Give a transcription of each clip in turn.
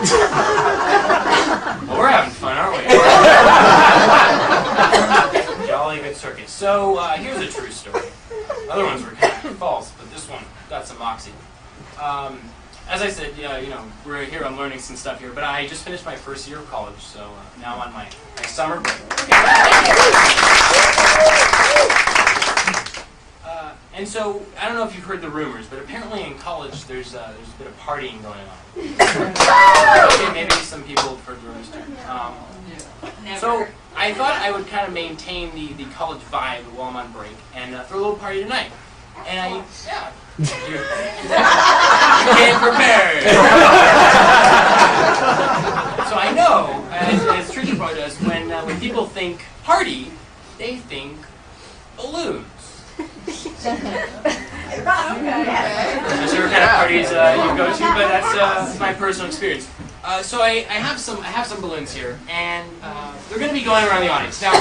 Well, we're having fun, aren't we? Jolly good circus. So here's a true story. Other ones were kind of false, but this one got some moxie. As I said, we're here. I'm learning some stuff here, but I just finished my first year of college, so now I'm on my summer break. And so I don't know if you've heard the rumors, but apparently in college there's a bit of partying going on. Okay, maybe some people have heard the rumors too. So I thought I would kind of maintain the college vibe while I'm on break and throw a little party tonight. And you came prepared. So I know, as Trisha probably does, when people think party, they think balloons. I'm not sure what kind of parties you go to, but that's my personal experience. So I have some balloons here, and they're going to be going around the audience. Now,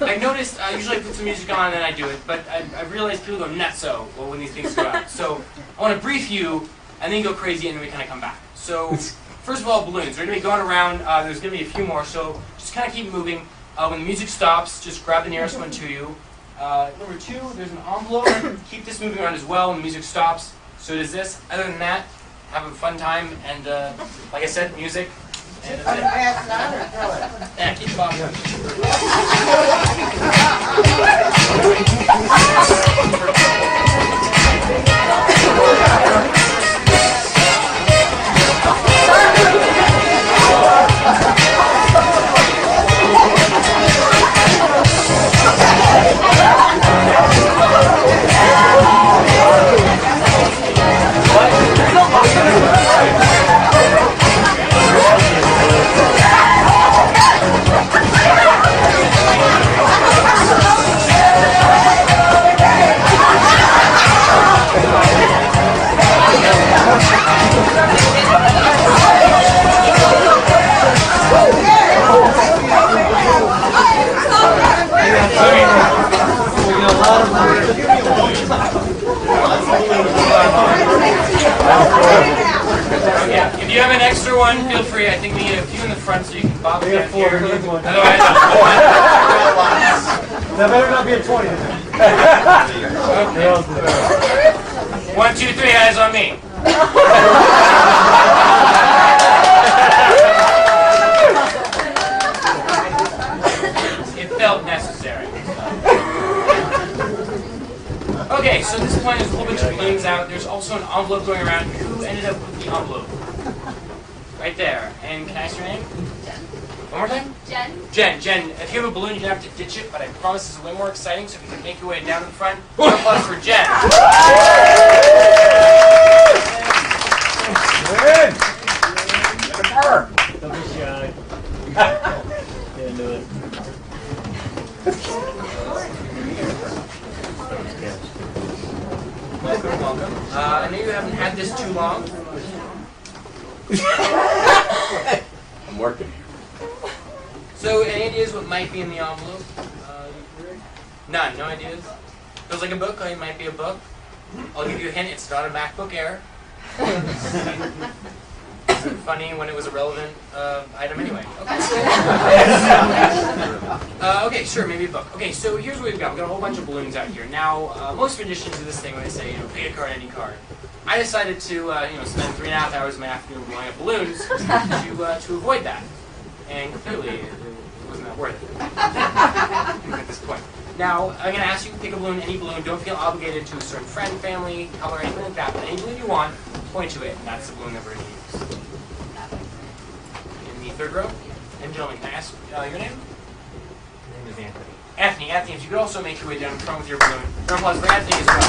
I noticed usually I put some music on and then I do it, but I realized people go nutso when these things go out. So I want to brief you, and then go crazy, and then we kind of come back. So first of all, balloons. They're going to be going around. There's going to be a few more, so just kind of keep moving. When the music stops, just grab the nearest one to you. Number 2, there's an envelope. Keep this moving around as well when the music stops. So does this. Other than that, have a fun time, and like I said, music. And yeah, keep bobbing. If you have an extra one, feel free. I think we need a few in the front so you can bob it down here. Otherwise, that better not be a 20. Okay. 1, 2, 3, eyes on me. It felt necessary. Okay, so this point is a whole bunch of balloons out. There's also an envelope going around. Who ended up with the envelope? Right there. And can I ask your name? Jen. One more time? Jen. Jen, if you have a balloon, you're going to have to ditch it, but I promise this is way more exciting, so if you can make your way down to the front, round of applause for Jen. Good. Don't be shy. Can't do it. Welcome. I know you haven't had this too long. I'm working. So, any ideas what might be in the envelope? None, no ideas? Feels like a book, it might be a book. I'll give you a hint, it's not a MacBook Air. Funny when it was a relevant item anyway. Okay. Okay, sure, maybe a book. Okay, so here's what we've got. We've got a whole bunch of balloons out here. Now, most traditions do this thing when they say, pick a card, any card. I decided to, spend 3.5 hours of my afternoon blowing up balloons to avoid that. And clearly, it wasn't that worth it at this point. Now, I'm going to ask you to pick a balloon, any balloon. Don't feel obligated to a certain friend, family, color, anything like that. But any balloon you want, point to it, and that's the balloon that we're going to use. In the third row. And gentlemen, can I ask your name? My name is Anthony. Anthony, if you could also make your way down in front with your balloon. Round of applause for Anthony as well.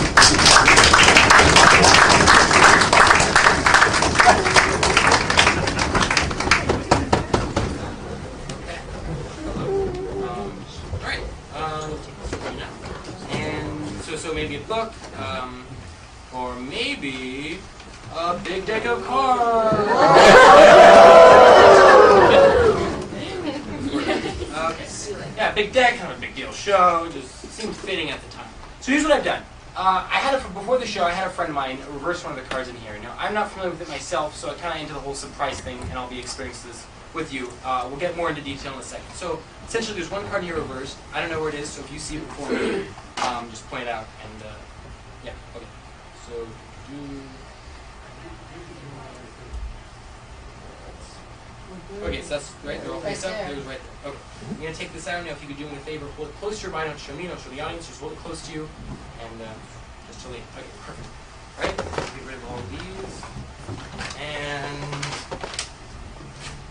So maybe a book, or maybe a big deck of cards. Okay. Yeah, big deck, kind of a big deal show. Just seemed fitting at the time. So here's what I've done. Before the show, I had a friend of mine reverse one of the cards in here. Now, I'm not familiar with it myself, so I kind of into the whole surprise thing, and I'll be experiencing this with you. We'll get more into detail in a second. So, essentially, there's one card in here reversed. I don't know where it is, so if you see it before me, just point it out. And, yeah, okay. So, okay, so that's right, they're all face up, there's right there. Okay. I'm going to take this out now. If you could do me a favor, hold it close to your body, don't show me, don't show the audience, just hold it close to you, and just till the, okay, perfect. All right, get rid of all of these, and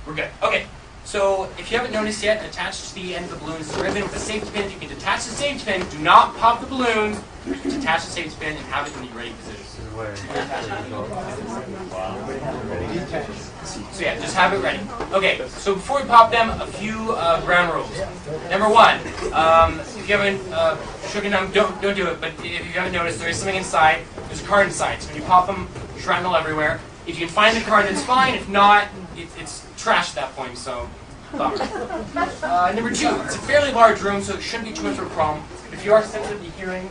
we're good. Okay, so if you haven't noticed yet, attached to the end of the balloon is a ribbon with a safety pin. You can detach the safety pin, do not pop the balloons, detach the safety pin, and have it in the ready position. So yeah, just have it ready. Okay, so before we pop them, a few ground rules. Number one, if you haven't, don't do it, but if you haven't noticed, there is something inside. There's a card inside, so when you pop them, shrapnel everywhere. If you can find the card, that's fine. If not, it's trash at that point, so bummer. Number two, it's a fairly large room, so it shouldn't be too much of a problem. If you are sensitive to hearing,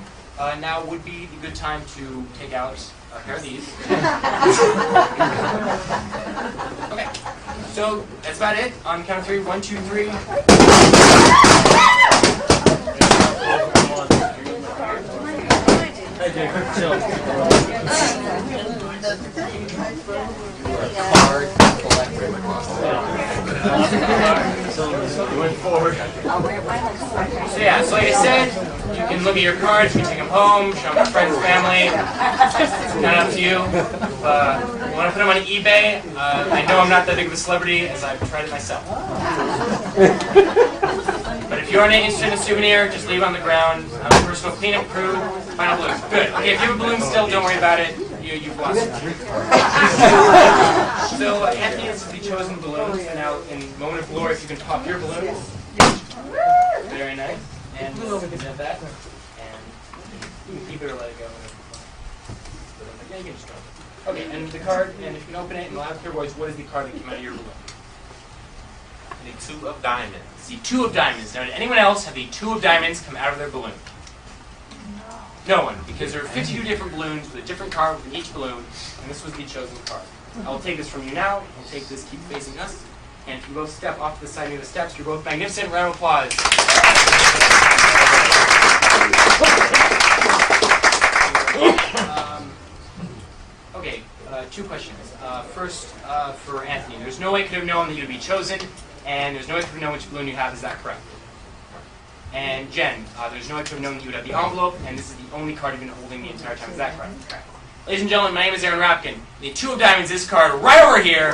now would be the good time to take out a pair of these. Okay, so that's about it. On the count of three, 1, 2, 3. Hey, Jacob, chill. Card collector. You went forward. So yeah, so like I said, you can look at your cards, you can take them home, show them to friends, family. It's kind of up to you. You want to put them on eBay? I know I'm not that big of a celebrity, as I've tried it myself. But if you're interested in a souvenir, just leave it on the ground. Personal cleanup crew, final balloons. Good. Okay, if you have a balloon still, don't worry about it. You've lost it. So Anthony, this is the chosen balloons. And now, in moment of glory, if you can pop your balloons. Very nice. And you can have that. And you can keep it or let it go. Yeah, you can just go. Okay, and the card, and if you can open it in the loud clear voice, what is the card that came out of your balloon? The 2 of diamonds. It's the 2 of diamonds. Now, did anyone else have the 2 of diamonds come out of their balloon? No one, because there are 52 different balloons with a different card within each balloon, and this was the chosen card. I will take this from you now. I'll take this, keep facing us, and if you both step off to the side near the steps, you're both magnificent. Round of applause. Okay, 2 questions. First, for Anthony, there's no way I could have known that you'd be chosen, and there's no way I could have known which balloon you have. Is that correct? And Jen, there's no way I could have known that you would have the envelope, and this is the only card you've been holding the entire time. Is that correct? Ladies and gentlemen, my name is Rabkin. The 2 of diamonds, this card right over here.